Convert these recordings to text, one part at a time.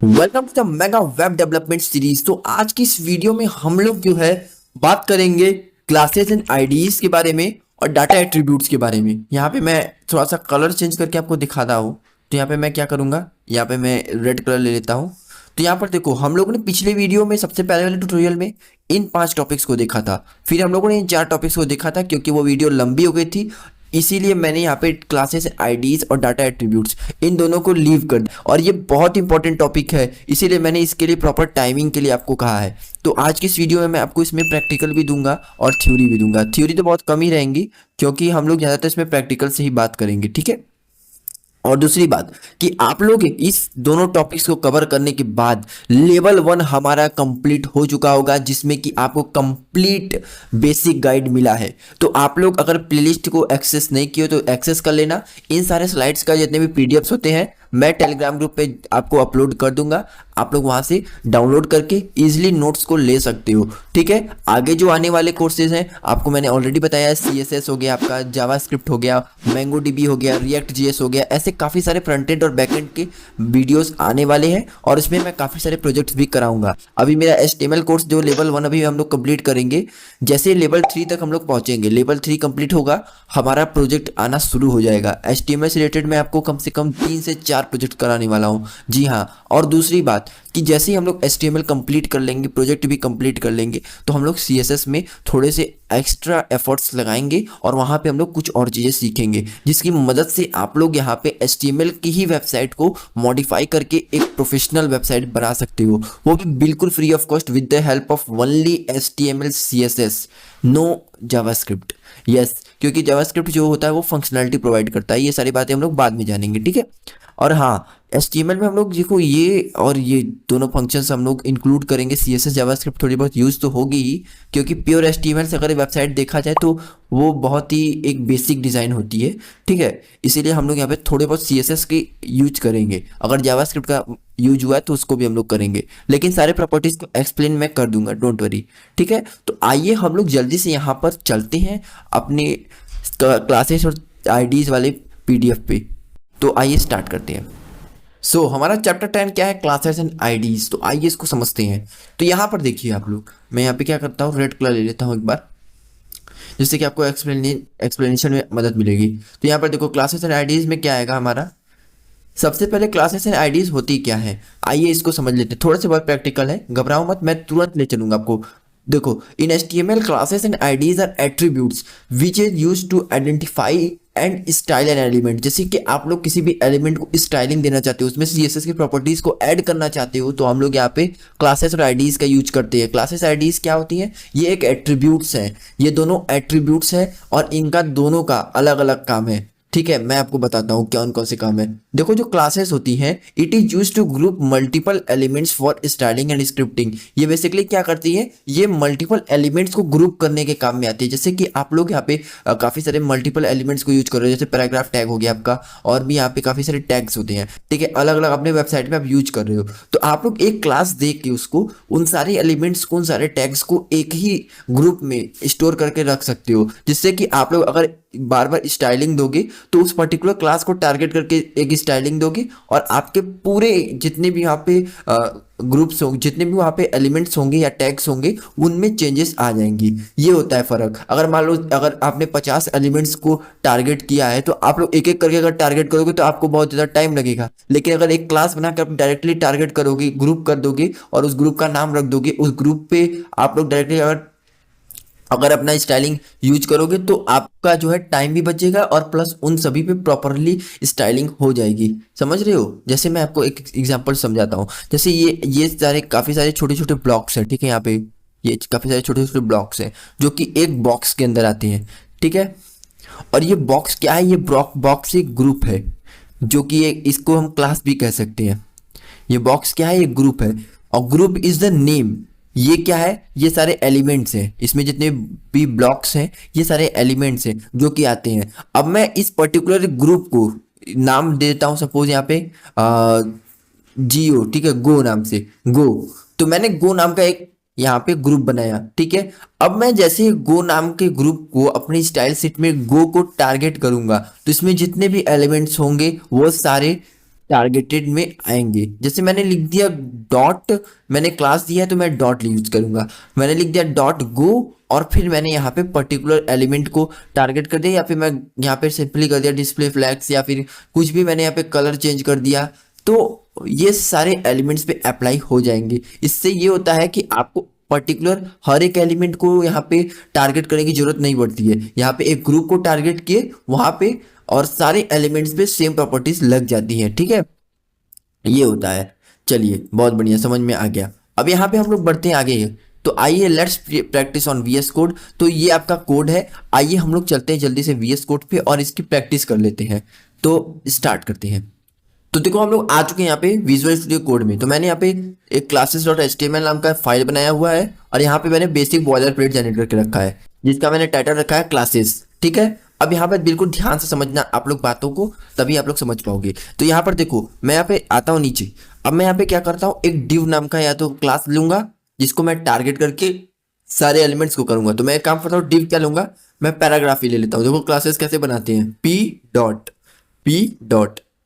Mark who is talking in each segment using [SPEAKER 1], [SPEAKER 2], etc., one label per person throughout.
[SPEAKER 1] Welcome to the mega web development series. तो आज की इस वीडियो में हम लोग जो है बात करेंगे क्लासेस एंड आईडीज के बारे में और डाटा एट्रीब्यूट्स के बारे में। यहाँ पे मैं थोड़ा सा कलर चेंज करके आपको दिखाता हूँ। तो यहाँ पे मैं क्या करूँगा, यहाँ पे मैं रेड कलर ले लेता हूँ। तो यहाँ पर देखो, हम लोगों ने पिछले वीडियो में सबसे पहले वाले ट्यूटोरियल में इन 5 टॉपिक्स को देखा था। फिर हम लोगों ने इन 4 टॉपिक्स को देखा था क्योंकि वो वीडियो लंबी हो गई थी, इसीलिए मैंने यहाँ पे क्लासेस आईडीज और डाटा एट्रीब्यूट्स इन दोनों को लीव कर दिया। और ये बहुत इंपॉर्टेंट टॉपिक है, इसीलिए मैंने इसके लिए प्रॉपर टाइमिंग के लिए आपको कहा है। तो आज की इस वीडियो में मैं आपको इसमें प्रैक्टिकल भी दूंगा और थ्योरी भी दूंगा। थ्योरी तो बहुत कम ही रहेंगी क्योंकि हम लोग ज़्यादातर इसमें प्रैक्टिकल से ही बात करेंगे, ठीक है। और दूसरी बात कि आप लोग इस दोनों टॉपिक्स को कवर करने के बाद लेवल 1 हमारा कंप्लीट हो चुका होगा, जिसमें कि आपको कंप्लीट बेसिक गाइड मिला है। तो आप लोग अगर प्लेलिस्ट को एक्सेस नहीं किए तो एक्सेस कर लेना। इन सारे स्लाइड्स का जितने भी पीडीएफ्स होते हैं मैं टेलीग्राम ग्रुप पे आपको अपलोड कर दूंगा। आप लोग वहां से डाउनलोड करके इजीली नोट्स को ले सकते हो, ठीक है। आगे जो आने वाले कोर्सेज हैं आपको मैंने ऑलरेडी बताया है। CSS हो गया, आपका जावास्क्रिप्ट हो गया, MongoDB हो गया, रिएक्ट JS हो गया, ऐसे काफ़ी सारे फ्रंट एंड और बैक एंड के वीडियोस आने वाले हैं और इसमें मैं काफ़ी सारे प्रोजेक्ट्स भी कराऊंगा। अभी मेरा HTML कोर्स जो लेवल 1 अभी हम लोग कंप्लीट करेंगे, जैसे लेवल 3 तक हम लोग पहुंचेंगे, लेवल 3 कंप्लीट होगा, हमारा प्रोजेक्ट आना शुरू हो जाएगा। HTML से रिलेटेड मैं आपको कम से कम 3 से 4 प्रोजेक्ट कराने वाला हूँ, जी हाँ। और दूसरी बात कि जैसे ही हम लोग HTML कंप्लीट कर लेंगे, प्रोजेक्ट भी कंप्लीट कर लेंगे, तो हम लोग CSS में थोड़े से एक्स्ट्रा एफर्ट्स लगाएंगे और वहाँ पे हम लोग कुछ और चीज़ें सीखेंगे, जिसकी मदद से आप लोग यहाँ पे HTML की ही वेबसाइट को मॉडिफाई करके एक प्रोफेशनल वेबसाइट बना सकते हो, वो भी बिल्कुल free of cost with the help of only HTML CSS, no JavaScript. Yes, क्योंकि जावास्क्रिप्ट जो होता है वो फंक्शनैलिटी प्रोवाइड करता है। ये सारी बातें हम लोग बाद में जानेंगे, ठीक है। और हाँ, HTML में हम लोग देखो ये और ये दोनों फंक्शंस हम लोग इंक्लूड करेंगे। CSS जावास्क्रिप्ट थोड़ी बहुत यूज़ तो होगी ही, क्योंकि प्योर HTML से अगर वेबसाइट देखा जाए तो वो बहुत ही एक बेसिक डिज़ाइन होती है, ठीक है। इसीलिए हम लोग यहाँ पे थोड़े बहुत CSS के यूज करेंगे। अगर जावास्क्रिप्ट का यूज हुआ है तो उसको भी हम लोग करेंगे, लेकिन सारे प्रॉपर्टीज़ को एक्सप्लेन मैं कर दूंगा, डोंट वरी, ठीक है। तो आइए हम लोग जल्दी से यहाँ पर चलते हैं अपने क्लासेस और आईडीज़ वाले PDF पे। तो आइए स्टार्ट करते हैं। हमारा चैप्टर 10 क्या है, क्लासेस एंड आईडीज। तो आइए इसको समझते हैं। तो यहाँ पर देखिए आप लोग, मैं यहाँ पे क्या करता हूँ, रेड कलर ले लेता हूँ एक बार, जिससे कि आपको एक्सप्लेनेशन में मदद मिलेगी। तो यहाँ पर देखो क्लासेस एंड आईडीज में क्या आएगा हमारा। सबसे पहले क्लासेस एंड आईडीज होती क्या है, आइए इसको समझ लेते हैं। थोड़ा सा बहुत प्रैक्टिकल है, घबराओ मत, मैं तुरंत ले चलूंगा आपको। देखो, in HTML classes and IDs are attributes which is use to identify and style an element. जैसे कि आप लोग किसी भी एलिमेंट को स्टाइलिंग देना चाहते हो, उसमें CSS की प्रॉपर्टीज को ऐड करना चाहते हो, तो हम लोग यहाँ पे क्लासेस और आईडीज का यूज करते हैं। क्लासेस आईडीज क्या होती हैं, ये एक एट्रीब्यूट्स हैं, ये दोनों एट्रीब्यूट्स हैं और इनका दोनों का अलग अलग काम है, ठीक है। मैं आपको बताता हूँ कौन कौन से काम है। देखो, जो क्लासेस होती हैं, it is use to group multiple elements for styling and scripting. ये बेसिकली क्या करती है, ये मल्टीपल एलिमेंट्स को ग्रुप करने के काम में आती है। जैसे कि आप लोग यहाँ पे काफी सारे मल्टीपल एलिमेंट्स को यूज कर रहे हो, जैसे पैराग्राफ टैग हो गया आपका, और भी यहाँ पे काफी सारे टैग्स होते हैं, ठीक है, अलग अलग अपने वेबसाइट में आप यूज कर रहे हो। तो आप लोग एक क्लास देख के उसको, उन सारे एलिमेंट्स को, उन सारे टैग्स को एक ही ग्रुप में स्टोर करके रख सकते हो, जिससे कि आप लोग अगर बार बार स्टाइलिंग दोगे तो उस पर्टिकुलर क्लास को टारगेट करके एक स्टाइलिंग दोगे और आपके पूरे जितने भी यहाँ पे ग्रुप्स होंगे, जितने भी वहाँ पे एलिमेंट्स होंगे या टैग्स होंगे, उनमें चेंजेस आ जाएंगी। ये होता है फ़र्क। अगर मान लो अगर आपने 50 एलिमेंट्स को टारगेट किया है, तो आप लोग एक एक करके अगर टारगेट करोगे तो आपको बहुत ज़्यादा टाइम लगेगा। लेकिन अगर एक क्लास बनाकर आप डायरेक्टली टारगेट करोगे, ग्रुप कर दोगे और उस ग्रुप का नाम रख दोगे, उस ग्रुप पे आप लोग डायरेक्टली अगर अपना स्टाइलिंग यूज करोगे तो आपका जो है टाइम भी बचेगा और प्लस उन सभी पे प्रॉपरली स्टाइलिंग हो जाएगी। समझ रहे हो। जैसे मैं आपको एक एग्जांपल समझाता हूँ। जैसे ये सारे काफ़ी सारे छोटे छोटे ब्लॉक्स हैं, ठीक है। यहाँ पे ये काफ़ी सारे छोटे छोटे ब्लॉक्स हैं जो कि एक बॉक्स के अंदर आते हैं, ठीक है। और ये बॉक्स क्या है, ये बॉक्स एक ग्रुप है, जो कि इसको हम क्लास भी कह सकते हैं। ये बॉक्स क्या है, ये ग्रुप है और ग्रुप इज द नेम। ये क्या है, ये सारे एलिमेंट्स हैं, इसमें जितने भी ब्लॉक्स हैं ये सारे एलिमेंट्स हैं जो कि आते हैं। अब मैं इस पर्टिकुलर ग्रुप को नाम देता हूँ, सपोज यहाँ पे जियो, ठीक है, गो नाम से, गो। तो मैंने गो नाम का एक यहाँ पे ग्रुप बनाया, ठीक है। अब मैं जैसे गो नाम के ग्रुप को अपनी स्टाइल शीट में गो को टारगेट करूंगा, तो इसमें जितने भी एलिमेंट्स होंगे वो सारे टारगेटेड में आएंगे। जैसे मैंने लिख दिया डॉट, मैंने क्लास दिया है तो मैं डॉट यूज करूंगा। मैंने लिख दिया डॉट गो और फिर मैंने यहाँ पे पर्टिकुलर एलिमेंट को टारगेट कर दिया, या फिर मैं यहाँ पे सिंपली कर दिया डिस्प्ले फ्लैग्स, या फिर कुछ भी मैंने यहाँ पे कलर चेंज कर दिया, तो ये सारे एलिमेंट्स पे अप्लाई हो जाएंगे। इससे ये होता है कि आपको पर्टिकुलर हर एक एलिमेंट को यहाँ पे टारगेट करने की जरूरत नहीं पड़ती है। यहाँ पे एक ग्रुप को टारगेट किए वहां पे और सारे एलिमेंट्स पे सेम प्रॉपर्टीज लग जाती हैं, ठीक है। ये होता है। चलिए बहुत बढ़िया, समझ में आ गया। अब यहाँ पे हम लोग बढ़ते हैं आगे। तो आइए let's practice on VS Code. तो ये आपका कोड है, आइए हम लोग चलते हैं जल्दी से वीएस कोड पे और इसकी प्रैक्टिस कर लेते हैं। तो स्टार्ट करते हैं। तो देखो हम लोग आ चुके हैं यहाँ पे विजुअल स्टूडियो कोड में। तो मैंने यहाँ पे एक classes.html नाम का फाइल बनाया हुआ है और यहाँ पे मैंने बेसिक बॉयलर प्लेट जनरेट करके रखा है जिसका मैंने टाइटल रखा है क्लासेस, ठीक है। अब यहाँ पर बिल्कुल ध्यान से समझना आप लोग बातों को, तभी आप लोग समझ पाओगे। तो यहाँ पर देखो मैं यहाँ पे आता हूँ नीचे। अब मैं यहाँ पे क्या करता हूँ, एक div नाम का या तो क्लास लूंगा जिसको मैं टारगेट करके सारे एलिमेंट्स को करूंगा। तो मैं एक काम करता हूँ, div क्या लूंगा, मैं पैराग्राफ ही ले लेता हूँ। देखो क्लासेस कैसे बनाते हैं, p डॉट।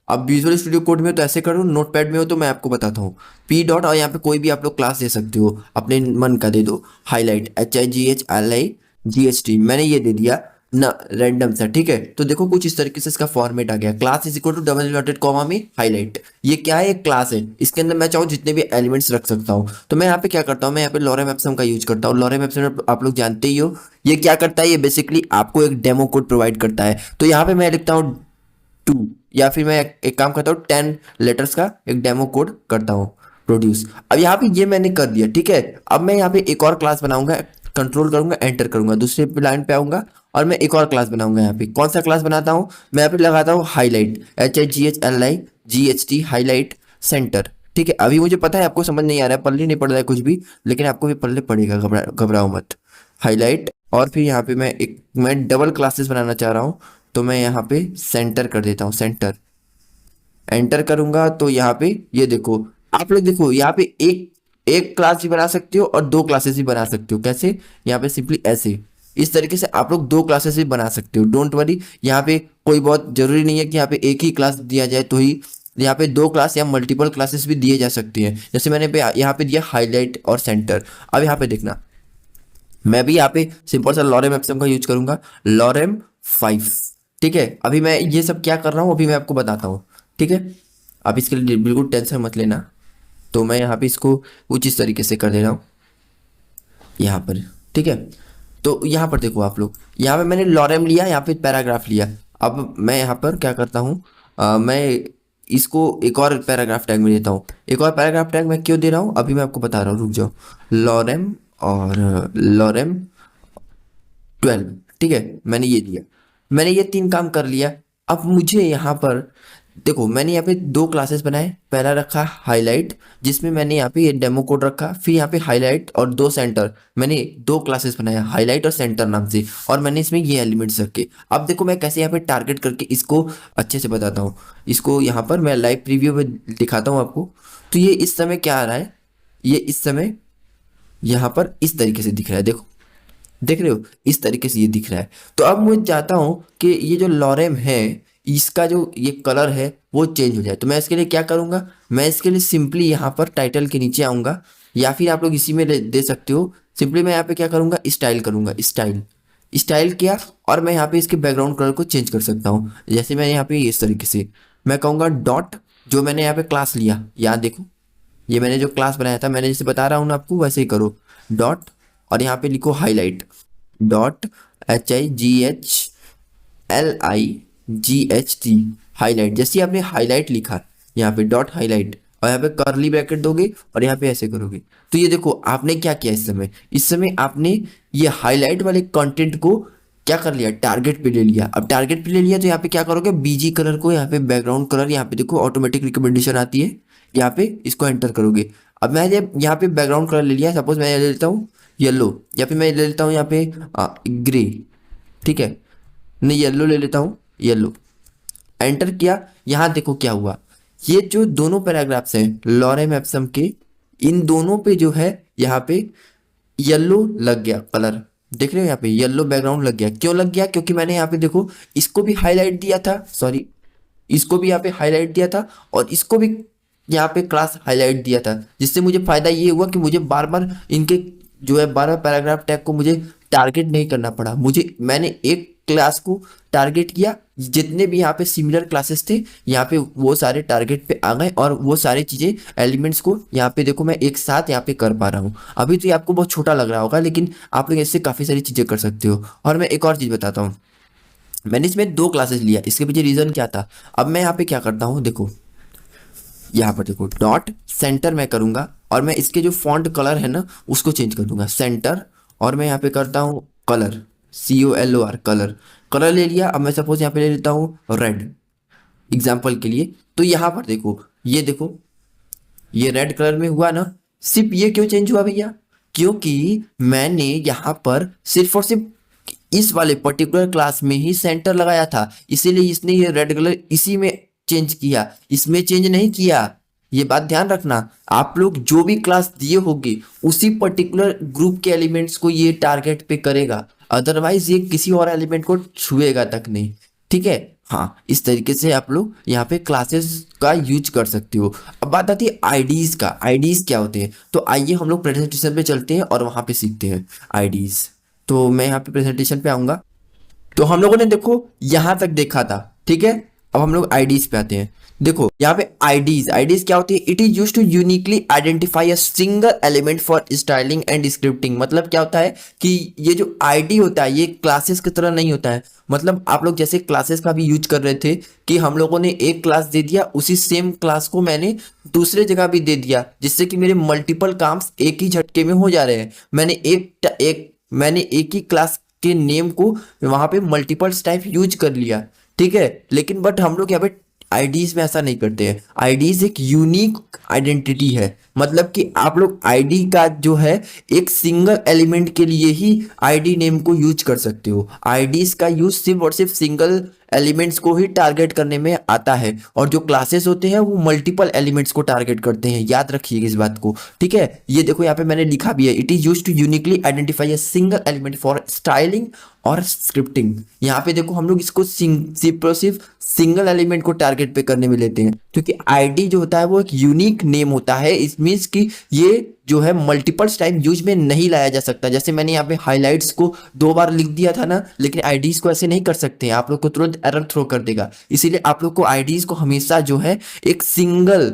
[SPEAKER 1] अब विजुअल स्टूडियो कोड में तो ऐसे करो, नोटपैड में हो तो मैं आपको बताता हूँ। पी डॉट और यहाँ पे कोई भी आप लोग क्लास दे सकते हो, अपने मन का दे दो। हाईलाइट HIGHLIGHT मैंने ये दे दिया ना, रैंडम सा, ठीक है। तो देखो कुछ इस तरीके से इसका फॉर्मेट आ गया, class is equal to double inverted comma में हाईलाइट। ये क्या है, एक क्लास है, इसके अंदर मैं चाहूँ जितने भी एलिमेंट्स रख सकता हूँ। तो मैं यहाँ पे क्या करता हूँ, मैं यहाँ पे लॉरेम एप्सम का यूज करता हूँ। लॉरेम एप्सम आप लोग जानते ही हो, ये क्या करता है, ये बेसिकली आपको एक डेमो कोड प्रोवाइड करता है। तो यहाँ पे मैं लिखता हूँ 2, या फिर मैं एक काम करता हूँ 10 लेटर्स का एक डेमो कोड करता हूँ प्रोड्यूस। अब यहाँ पे ये मैंने कर दिया, ठीक है। अब मैं यहाँ पे एक और क्लास बनाऊंगा, कंट्रोल करूंगा, एंटर करूंगा, दूसरे लाइन पे आऊंगा और मैं एक और क्लास बनाऊंगा। यहाँ पे कौन सा क्लास बनाता हूँ, मैं यहाँ पे लगाता हूँ हाईलाइट HIGHLIGHT हाईलाइट सेंटर, ठीक है। अभी मुझे पता है आपको समझ नहीं आ रहा है, पल्ले नहीं पड़ रहा है कुछ भी, लेकिन आपको भी पल्ले पड़ेगा, घबराओ मत। हाईलाइट और फिर यहाँ पे मैं डबल क्लासेस बनाना चाह रहा हूँ, तो मैं यहाँ पे सेंटर कर देता हूँ, सेंटर। एंटर करूंगा तो यहाँ पे ये देखो, आप लोग देखो यहाँ पे एक एक क्लास भी बना सकते हो और दो क्लासेस भी बना सकते हो। कैसे, यहाँ पे सिंपली ऐसे, इस तरीके से आप लोग दो क्लासेस भी बना सकते हो। डोंट वरी, यहाँ पे कोई बहुत जरूरी नहीं है कि यहाँ पे एक ही क्लास दिया जाए तो ही, यहाँ पे दो क्लास या मल्टीपल क्लासेस भी दिए जा सकती हैं। जैसे मैंने यहाँ पे दिया हाईलाइट और सेंटर। अब यहाँ पे देखना, मैं भी यहाँ पे सिंपल सा लॉरेम एप्सम का यूज करूंगा, लॉरेम 5, ठीक है। अभी मैं ये सब क्या कर रहा हूँ अभी मैं आपको बताता हूँ, ठीक है। आप इसके लिए बिल्कुल टेंशन मत लेना। तो मैं यहाँ पे इसको कुछ इस तरीके से कर दे रहा हूँ यहाँ पर, ठीक है। तो यहाँ पर देखो आप लोग, यहाँ पे मैंने लॉरेम लिया, यहाँ पे पैराग्राफ लिया। अब मैं यहाँ पर क्या करता हूँ, मैं इसको एक और पैराग्राफ टैग में देता हूँ। एक और पैराग्राफ टैग मैं क्यों दे रहा हूँ अभी मैं आपको बता रहा हूँ, रुक जाओ। लॉरेम और लॉरेम 12, ठीक है, मैंने ये दिया। मैंने ये 3 काम कर लिया। अब मुझे यहाँ पर देखो, मैंने यहाँ पे 2 क्लासेस बनाए। पहला रखा हाईलाइट, जिसमें मैंने यहाँ पे ये डेमो कोड रखा, फिर यहाँ पे हाईलाइट और 2 सेंटर। मैंने 2 क्लासेस बनाया हाईलाइट और सेंटर नाम से, और मैंने इसमें ये एलिमेंट्स रखे। अब देखो मैं कैसे यहाँ पे टारगेट करके इसको अच्छे से बताता हूँ। इसको यहाँ पर मैं लाइव प्रीव्यू में दिखाता हूँ आपको। तो ये इस समय क्या आ रहा है, ये इस समय यहाँ पर इस तरीके से दिख रहा है, देखो देख रहे हो, इस तरीके से ये दिख रहा है। तो अब मैं चाहता हूँ कि ये जो लॉरेम है इसका जो ये कलर है वो चेंज हो जाए। तो मैं इसके लिए क्या करूँगा, मैं इसके लिए सिंपली यहाँ पर टाइटल के नीचे आऊँगा, या फिर आप लोग इसी में दे सकते हो। सिंपली मैं यहाँ पे क्या करूँगा, स्टाइल करूँगा, स्टाइल। स्टाइल किया और मैं यहाँ पे इसके बैकग्राउंड कलर को चेंज कर सकता हूँ। जैसे मैं यहाँ पे इस तरीके से मैं कहूँगा डॉट, जो मैंने यहाँ पे क्लास लिया, यहाँ देखो ये मैंने जो क्लास बनाया था, मैंने जैसे बता रहा हूँ ना आपको वैसे ही करो, डॉट और यहाँ पे लिखो हाईलाइट, डॉट HIGHLIGHT हाईलाइट। जैसे आपने हाईलाइट लिखा, यहाँ पे डॉट हाईलाइट और यहाँ पे कर्ली ब्रैकेट दोगे और यहाँ पे ऐसे करोगे। तो ये देखो आपने क्या किया, इस समय आपने ये हाईलाइट वाले कंटेंट को क्या कर लिया, टारगेट पे ले लिया। अब टारगेट पे ले लिया तो यहाँ पे क्या करोगे, बीजी कलर को यहाँ पे बैकग्राउंड कलर, यहाँ पे देखो ऑटोमेटिक रिकमेंडेशन आती है, यहाँ पे इसको एंटर करोगे। अब मैं जब यहाँ पे बैकग्राउंड कलर ले लिया, सपोज मैं ले लेता हूँ येलो, या फिर मैं ले लेता हूँ यहाँ पे ग्रे, ठीक है, नहीं येलो ले लेता हूँ, येलो। एंटर किया, यहाँ देखो क्या हुआ, ये जो दोनों पैराग्राफ्स हैं लॉरेम एप्सम के, इन दोनों पे जो है यहाँ पे येलो लग गया कलर, देख रहे हो यहाँ पे येलो बैकग्राउंड लग गया। क्यों लग गया, क्योंकि मैंने यहाँ पे देखो इसको भी हाईलाइट दिया था, सॉरी इसको भी यहाँ पे हाईलाइट दिया था और इसको भी यहाँ पे क्लास हाईलाइट दिया था, जिससे मुझे फायदा ये हुआ कि मुझे बार बार इनके जो है बार बार पैराग्राफ टैग को मुझे टारगेट नहीं करना पड़ा। मैंने एक क्लास को टारगेट किया, जितने भी यहाँ पे सिमिलर क्लासेस थे यहाँ पे वो सारे टारगेट पे आ गए और वो सारी चीज़ें एलिमेंट्स को यहाँ पे देखो मैं एक साथ यहाँ पे कर पा रहा हूँ। अभी तो ये आपको बहुत छोटा लग रहा होगा, लेकिन आप लोग इससे काफ़ी सारी चीज़ें कर सकते हो। और मैं एक और चीज़ बताता हूँ, मैंने इसमें 2 क्लासेस लिया, इसके पीछे रीज़न क्या था। अब मैं यहाँ पे क्या करता हूँ, देखो यहाँ पर देखो डॉट सेंटर मैं करूँगा और मैं इसके जो फॉन्ट कलर है ना उसको चेंज कर दूंगा सेंटर, और मैं यहाँ पे करता हूँ कलर COLOR कलर। कलर ले लिया, अब मैं सपोज यहाँ पे ले लेता हूँ रेड एग्जाम्पल के लिए। तो यहाँ पर देखो ये रेड कलर में हुआ ना। सिर्फ ये क्यों चेंज हुआ भैया, क्योंकि मैंने यहाँ पर सिर्फ और सिर्फ इस वाले पर्टिकुलर क्लास में ही सेंटर लगाया था, इसीलिए इसने ये रेड कलर इसी में चेंज किया, इसमें चेंज नहीं किया। ये बात ध्यान रखना, आप लोग जो भी क्लास दिए होंगे उसी पर्टिकुलर ग्रुप के एलिमेंट्स को ये टारगेट पे करेगा, अदरवाइज ये किसी और एलिमेंट को छुएगा तक नहीं। ठीक है, हाँ, इस तरीके से आप लोग यहाँ पे क्लासेस का यूज कर सकते हो। अब बात आती है आईडीज का, आईडीज क्या होते हैं। तो आइए हम लोग प्रेजेंटेशन पे चलते हैं और वहाँ पे सीखते हैं आईडीज। तो मैं यहाँ पे प्रेजेंटेशन पे आऊँगा। तो हम लोगों ने देखो यहाँ तक देखा था, ठीक है। अब हम लोग आईडीज पे आते हैं। देखो यहाँ पे आईडीज क्या होती है, it is used to uniquely identify a single element for styling and scripting. मतलब क्या होता है कि ये जो आईडी होता है ये क्लासेस की तरह नहीं होता है। मतलब आप लोग जैसे क्लासेस का भी यूज कर रहे थे कि हम लोगों ने एक क्लास दे दिया, उसी सेम क्लास को मैंने दूसरे जगह भी दे दिया, जिससे कि मेरे मल्टीपल काम्स एक ही झटके में हो जा रहे हैं। मैंने एक ही क्लास के नेम को वहां पे मल्टीपल्स टाइप यूज कर लिया, ठीक है। लेकिन बट हम लोग यहाँ पे आईडीज में ऐसा नहीं करते हैं। आईडीज एक यूनिक आइडेंटिटी है, मतलब कि आप लोग आईडी का जो है एक सिंगल एलिमेंट के लिए ही आईडी नेम को यूज कर सकते हो। आईडीज का यूज सिर्फ और सिर्फ सिंगल एलिमेंट्स को ही टारगेट करने में आता है, और जो क्लासेस होते हैं वो मल्टीपल एलिमेंट्स को टारगेट करते हैं। याद रखिएगा इस बात को, ठीक है। ये देखो यहाँ पे मैंने लिखा भी है, it is used to uniquely identify a single element for styling और स्क्रिप्टिंग। यहाँ पे देखो हम लोग इसको सिर्फ और सिर्फ सिंगल एलिमेंट को टारगेट पे करने में लेते हैं, क्योंकि आईडी जो होता है वो एक यूनिक नेम होता है। इस मीन्स कि ये जो है मल्टीपल्स टाइम यूज में नहीं लाया जा सकता। जैसे मैंने यहाँ पे हाइलाइट्स को 2 बार लिख दिया था ना, लेकिन आईडीज को ऐसे नहीं कर सकते, आप लोग को तुरंत एरर थ्रो कर देगा। इसीलिए आप लोग को आईडीज को हमेशा जो है एक सिंगल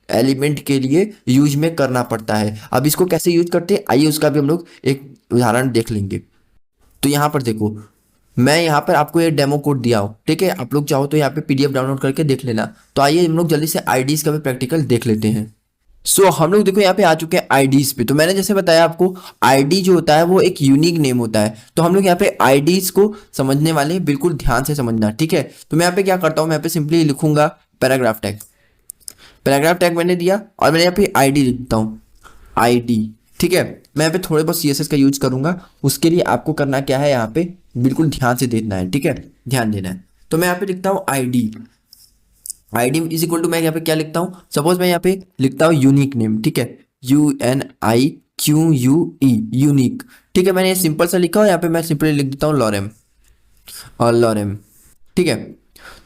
[SPEAKER 1] एलिमेंट के लिए यूज में करना पड़ता है। अब इसको कैसे यूज करते हैं आइए उसका भी हम लोग एक उदाहरण देख लेंगे। तो यहाँ पर देखो मैं यहाँ पर आपको ये डेमो कोड दिया हूँ, ठीक है। आप लोग चाहो तो यहाँ पे पीडीएफ डाउनलोड करके देख लेना। तो आइए हम लोग जल्दी से आईडीज का भी प्रैक्टिकल देख लेते हैं। सो हम लोग देखो यहाँ पे आ चुके हैं आईडीज पे। तो मैंने जैसे बताया आपको, आईडी जो होता है वो एक यूनिक नेम होता है। तो हम लोग यहाँ पे आईडीज को समझने वाले हैं, बिल्कुल ध्यान से समझना, ठीक है। तो मैं यहाँ पे क्या करता हूँ, मैं यहाँ पे सिंपली लिखूंगा पैराग्राफ टैग। पैराग्राफ टैग मैंने दिया और मैंने यहाँ पे आईडी लिखता हूँ, आईडी, ठीक है। मैं यहाँ पे थोड़े बहुत CSS का यूज करूंगा। उसके लिए आपको करना क्या है, यहाँ पे बिल्कुल ध्यान से देखना है, ठीक है, ध्यान देना है। तो मैं यहाँ पे लिखता हूँ आईडी इज इक्वल टू, मैं यहाँ पे क्या लिखता हूँ, सपोज मैं यहाँ पे लिखता हूँ यूनिक नेम, ठीक है, UNIQUE यूनिक, ठीक है। मैंने ये सिंपल सा लिखा और यहाँ पे मैं सिंपली लिख देता हूँ लॉरेम और लॉरेम, ठीक है।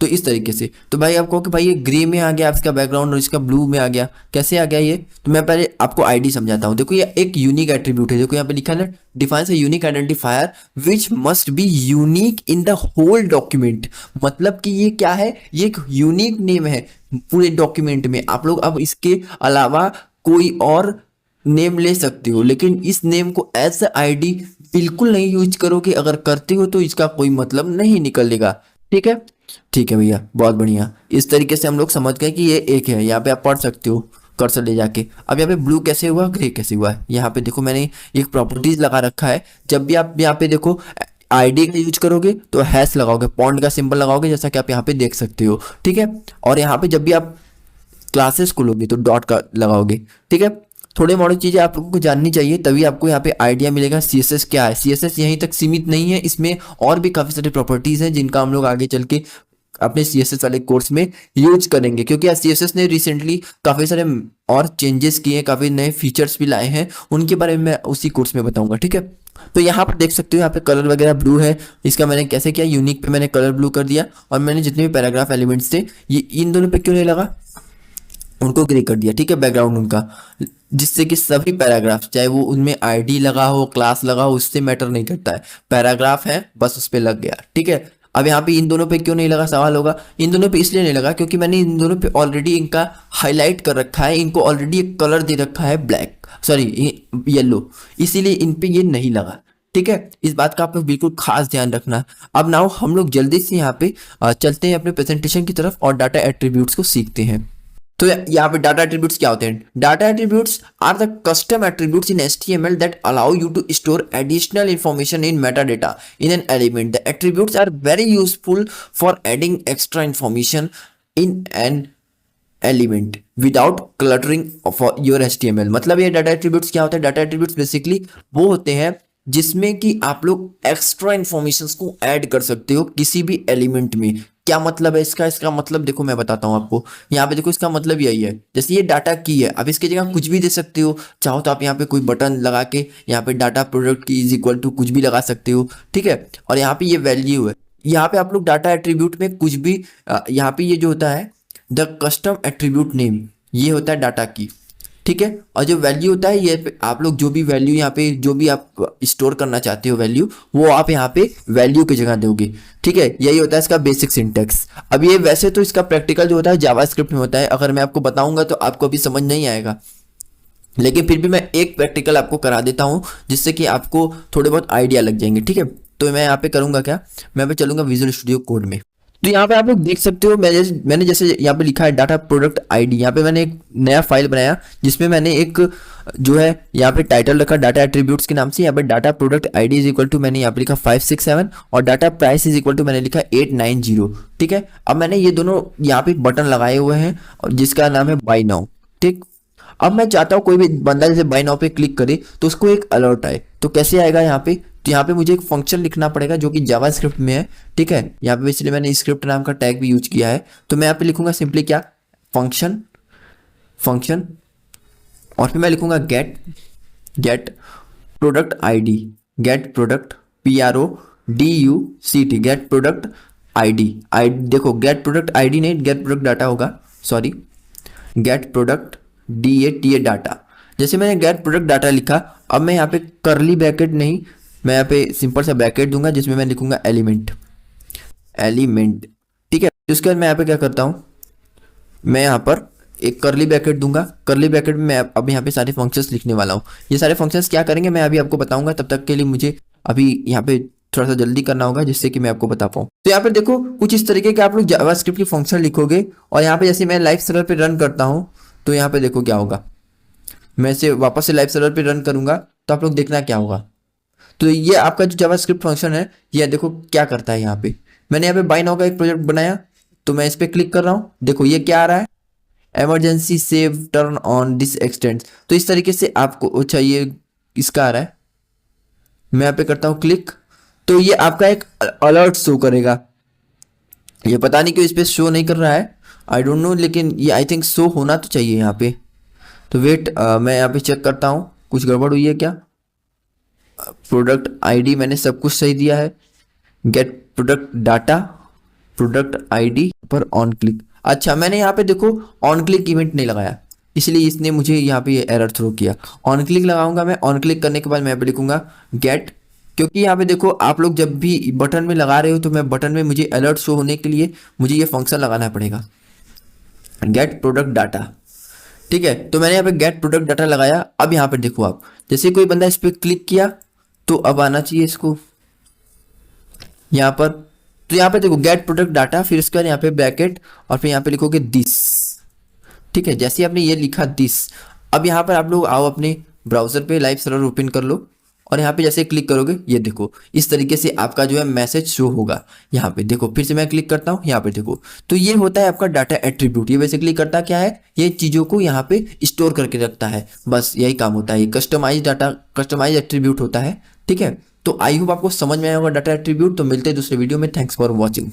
[SPEAKER 1] तो इस तरीके से। तो भाई आप कहो कि भाई ये ग्रे में आ गया इसका बैकग्राउंड और इसका ब्लू में आ गया, कैसे आ गया ये। तो मैं पहले आपको आईडी समझाता हूँ। देखो ये एक यूनिक एट्रीब्यूट है, देखो यहाँ पे लिखा है ना, defines a unique identifier which must be unique in the whole document. मतलब कि ये क्या है, ये एक यूनिक नेम है पूरे डॉक्यूमेंट में। आप लोग अब इसके अलावा कोई और नेम ले सकते हो, लेकिन इस नेम को एज आईडी बिल्कुल नहीं यूज करोगे। अगर करते हो तो इसका कोई मतलब नहीं निकलेगा, ठीक है। ठीक है भैया, बहुत बढ़िया। इस तरीके से हम लोग समझ गए कि ये एक है। यहाँ पे आप पढ़ सकते हो कर्सर ले जाके। अब यहाँ पे ब्लू कैसे हुआ, ग्रे कैसे हुआ, यहाँ पे देखो मैंने एक प्रॉपर्टीज लगा रखा है। जब भी आप यहाँ पे देखो आईडी का यूज करोगे तो हैश लगाओगे, पॉइंट का सिंबल लगाओगे, जैसा कि आप यहाँ पे देख सकते हो, ठीक है। और यहाँ पे जब भी आप क्लासेस खोलोगे तो डॉट का लगाओगे, ठीक है। थोड़ी मोड़ी चीज़ें आप लोगों को जाननी चाहिए, तभी आपको यहाँ पे आइडिया मिलेगा CSS क्या है। CSS यहीं तक सीमित नहीं है, इसमें और भी काफ़ी सारे प्रॉपर्टीज़ हैं जिनका हम लोग आगे चल के अपने CSS वाले कोर्स में यूज करेंगे, क्योंकि CSS ने रिसेंटली काफ़ी सारे और चेंजेस किए हैं, काफ़ी नए फीचर्स भी लाए हैं, उनके बारे में मैं उसी कोर्स में बताऊंगा, ठीक है। तो यहाँ पर देख सकते हो, यहाँ पे कलर वगैरह ब्लू है। इसका मैंने कैसे किया, यूनिक पे मैंने कलर ब्लू कर दिया, और मैंने जितने भी पैराग्राफ एलिमेंट्स थे ये इन दोनों पे क्यों नहीं लगा, उनको ग्रे कर दिया, ठीक है, बैकग्राउंड उनका, जिससे कि सभी पैराग्राफ चाहे वो उनमें आईडी लगा हो, क्लास लगा हो, उससे मैटर नहीं करता है, पैराग्राफ है बस उस पे लग गया, ठीक है। अब यहाँ पे इन दोनों पे क्यों नहीं लगा सवाल होगा, इन दोनों पे इसलिए नहीं लगा क्योंकि मैंने इन दोनों पे ऑलरेडी इनका हाईलाइट कर रखा है, इनको ऑलरेडी एक कलर दे रखा है ब्लैक, सॉरी येलो, इसीलिए इन पे ये नहीं लगा, ठीक है। इस बात का आप लोग बिल्कुल खास ध्यान रखना। अब नाउ हम लोग जल्दी से यहाँ पे चलते हैं अपने प्रेजेंटेशन की तरफ और डाटा एट्रीब्यूट्स को सीखते हैं। तो यहाँ पे डाटा एट्रीब्यूट्स क्या होते हैं, data attributes are the custom attributes in HTML that allow you to store additional information in metadata in an element. The attributes are very useful for adding extra information in an element without cluttering for your HTML। मतलब ये data attributes क्या होता है, data attributes basically वो होते हैं जिसमें कि आप लोग एक्स्ट्रा इंफॉर्मेशंस को ऐड कर सकते हो किसी भी एलिमेंट में। क्या मतलब है इसका, इसका मतलब देखो मैं बताता हूँ आपको। यहाँ पे देखो इसका मतलब यही है, जैसे ये डाटा की है, आप इसकी जगह कुछ भी दे सकते हो, चाहो तो आप यहाँ पे कोई बटन लगा के यहाँ पे डाटा प्रोडक्ट की इज इक्वल टू कुछ भी लगा सकते हो, ठीक है। और यहाँ पे ये वैल्यू है, यहाँ पे आप लोग डाटा एट्रीब्यूट में कुछ भी यहाँ पे ये जो होता है द कस्टम एट्रीब्यूट नेम, ये होता है डाटा की, ठीक है। और जो वैल्यू होता है ये आप लोग जो भी वैल्यू यहाँ पे जो भी आप स्टोर करना चाहते हो वैल्यू, वो आप यहाँ पे वैल्यू की जगह दोगे, ठीक है। यही होता है इसका बेसिक सिंटेक्स। अब ये वैसे तो इसका प्रैक्टिकल जो होता है जावास्क्रिप्ट में होता है, अगर मैं आपको बताऊंगा तो आपको अभी समझ नहीं आएगा, लेकिन फिर भी मैं एक प्रैक्टिकल आपको करा देता हूँ जिससे कि आपको थोड़े बहुत आइडिया लग जाएंगे, ठीक है। तो मैं यहाँ पे करूँगा क्या, मैं यहाँ पे चलूंगा विजुअल स्टूडियो कोड में। तो यहाँ पे आप लोग देख सकते हो मैंने जैसे यहाँ पे लिखा है डाटा प्रोडक्ट आईडी, यहाँ पे मैंने एक नया फाइल बनाया जिसमें मैंने एक जो है यहाँ पे टाइटल रखा डाटा एट्रीब्यूट्स के नाम से। यहाँ पे data product ID is equal to मैंने यहाँ पे लिखा 567 और data price is equal to मैंने लिखा 890, ठीक है। अब मैंने ये दोनों यहाँ पे बटन लगाए हुए हैं और जिसका नाम है बाय नाउ, ठीक। अब मैं चाहता हूँ कोई भी बंदा जैसे बाय नाउ पे क्लिक करे तो उसको एक अलर्ट आए, तो कैसे आएगा यहाँ पे, तो यहाँ पे मुझे एक फंक्शन लिखना पड़ेगा जो कि जावास्क्रिप्ट में है, ठीक है। यहाँ पे इसलिए मैंने स्क्रिप्ट नाम का टैग भी यूज किया है। तो मैं यहाँ पे लिखूंगा सिंपली क्या, फंक्शन और फिर मैं लिखूंगा get product ID, get product PRODUCT, get product ID. देखो गेट प्रोडक्ट आईडी नहीं, गेट प्रोडक्ट डाटा होगा, sorry, get product DATA data. जैसे मैंने गेट प्रोडक्ट डाटा लिखा, अब मैं यहाँ पे करली ब्रैकेट नहीं, मैं यहाँ पे सिंपल सा ब्रैकेट दूंगा जिसमें मैं लिखूंगा एलिमेंट, ठीक है। उसके बाद मैं यहाँ पे क्या करता हूँ, मैं यहाँ पर एक करली ब्रैकेट दूंगा, करली ब्रैकेट में मैं अब यहाँ पे सारे फंक्शंस लिखने वाला हूँ। ये सारे फंक्शंस क्या करेंगे मैं अभी आपको बताऊंगा, तब तक के लिए मुझे अभी यहाँ पे थोड़ा सा जल्दी करना होगा जिससे कि मैं आपको बता पाऊँ। तो यहाँ पे देखो कुछ इस तरीके के आप लोग जावास्क्रिप्ट की फंक्शन लिखोगे और यहाँ पे जैसे मैं लाइव सर्वर पे रन करता हूँ तो यहाँ पे देखो क्या होगा, मैं इसे वापस से लाइव सर्वर पे रन करूंगा तो आप लोग देखना क्या होगा। तो ये आपका जो जावास्क्रिप्ट फंक्शन है ये देखो क्या करता है। यहाँ पे मैंने यहाँ पे बाय नाउ का एक प्रोजेक्ट बनाया, तो मैं इस पर क्लिक कर रहा हूँ, देखो ये क्या आ रहा है, emergency save turn on this extend. तो इस तरीके से आपको चाहिए इसका आ रहा है, मैं यहाँ पे करता हूँ क्लिक, तो ये आपका एक अलर्ट शो करेगा। ये पता नहीं क्यों इस पर शो नहीं कर रहा है, आई डोंट नो, लेकिन ये आई थिंक शो होना तो चाहिए यहाँ पे। तो वेट मैं यहाँ पे चेक करता हूँ कुछ गड़बड़ हुई है क्या। प्रोडक्ट आईडी मैंने सब कुछ सही दिया है, get product data product ID पर ऑन क्लिक, अच्छा मैंने यहाँ पे देखो ऑन क्लिक इवेंट नहीं लगाया इसलिए इसने मुझे यहाँ पे एरर थ्रो किया। ऑन क्लिक लगाऊंगा मैं, ऑन क्लिक करने के बाद मैं यहाँ पे लिखूंगा गेट, क्योंकि यहाँ पे देखो आप लोग जब भी बटन में लगा रहे हो तो मैं बटन में मुझे अलर्ट शो होने के लिए मुझे ये फंक्शन लगाना पड़ेगा, गेट प्रोडक्ट डाटा, ठीक है। तो मैंने यहाँ पे गेट प्रोडक्ट डाटा लगाया। अब यहाँ पे देखो आप जैसे कोई बंदा इस पर क्लिक किया तो अब आना चाहिए इसको यहाँ पर, तो यहाँ पे देखो गेट प्रोडक्ट डाटा, फिर इसके बाद यहाँ पे ब्रैकेट और फिर यहाँ पे लिखोगे दिस, ठीक है। जैसे आपने ये लिखा दिस, अब यहाँ पर आप लोग आओ अपने ब्राउजर पे लाइव सर्वर ओपन कर लो और यहाँ पे जैसे क्लिक करोगे ये देखो इस तरीके से आपका जो है मैसेज शो होगा। यहाँ पे देखो फिर से मैं क्लिक करता हूँ, यहाँ पे देखो, तो ये होता है आपका डाटा एट्रीब्यूट। ये बेसिकली करता क्या है, ये चीज़ों को यहाँ पे स्टोर करके रखता है, बस यही काम होता है। ये कस्टमाइज डाटा कस्टमाइज एट्रीब्यूट होता है, ठीक है। तो आई होप आपको समझ में आया होगा डाटा एट्रीब्यूट। तो मिलते हैं दूसरे वीडियो में, थैंक्स फॉर वॉचिंग।